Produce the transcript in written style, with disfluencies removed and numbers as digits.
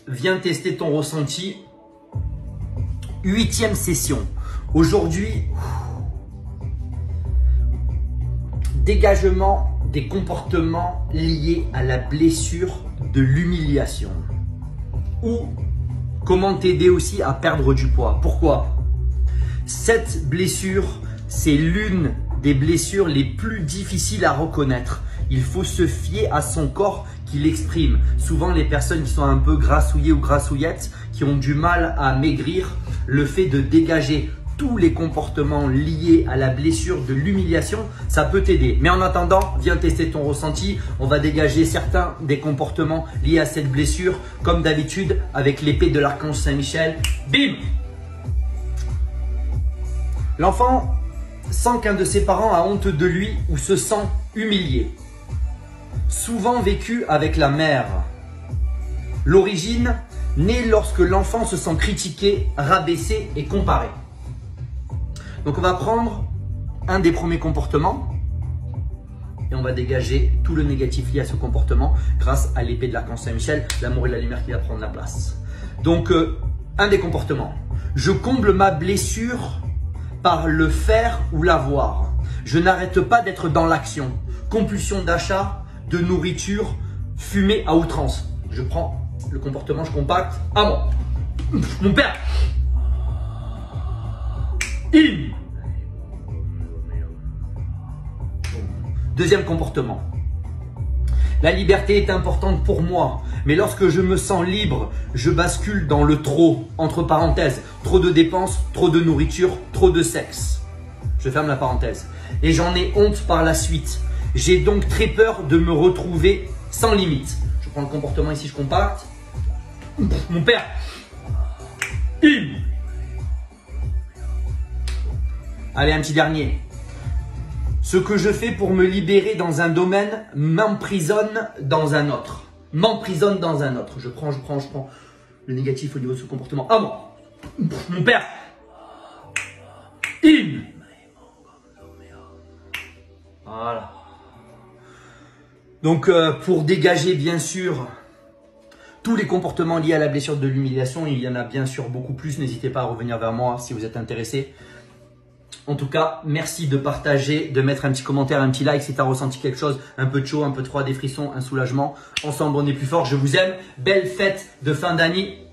viens tester ton ressenti. 8e session. Aujourd'hui, dégagement des comportements liés à la blessure de l'humiliation. Ou comment t'aider aussi à perdre du poids. Pourquoi? Cette blessure, c'est l'une des blessures les plus difficiles à reconnaître. Il faut se fier à son corps qui l'exprime. Souvent, les personnes qui sont un peu grassouillées ou grassouillettes, qui ont du mal à maigrir, le fait de dégager tous les comportements liés à la blessure de l'humiliation, ça peut t'aider. Mais en attendant, viens tester ton ressenti. On va dégager certains des comportements liés à cette blessure, comme d'habitude avec l'épée de l'archange Saint-Michel. Bim! L'enfant sent qu'un de ses parents a honte de lui ou se sent humilié. Souvent vécu avec la mère. L'origine naît lorsque l'enfant se sent critiqué, rabaissé et comparé. Donc on va prendre un des premiers comportements et on va dégager tout le négatif lié à ce comportement grâce à l'épée de l'archange Saint-Michel, l'amour et la lumière qui va prendre la place. Donc un des comportements. Je comble ma blessure par le faire ou l'avoir. Je n'arrête pas d'être dans l'action. Compulsion d'achat, de nourriture, fumée à outrance. Je prends le comportement, je compacte. Ah bon, mon père. Deuxième comportement. La liberté est importante pour moi, mais lorsque je me sens libre, je bascule dans le trop, entre parenthèses, trop de dépenses, trop de nourriture, trop de sexe. Je ferme la parenthèse. Et j'en ai honte par la suite. J'ai donc très peur de me retrouver sans limite. Je prends le comportement ici, je compacte. Mon père. Allez, un petit dernier. Ce que je fais pour me libérer dans un domaine m'emprisonne dans un autre. M'emprisonne dans un autre. Je prends le négatif au niveau de ce comportement. Ah bon, mon père. Voilà. Donc pour dégager bien sûr tous les comportements liés à la blessure de l'humiliation, il y en a bien sûr beaucoup plus. N'hésitez pas à revenir vers moi si vous êtes intéressé. En tout cas, merci de partager, de mettre un petit commentaire, un petit like si tu as ressenti quelque chose, un peu de chaud, un peu de froid, des frissons, un soulagement. Ensemble, on est plus fort. Je vous aime. Belle fête de fin d'année.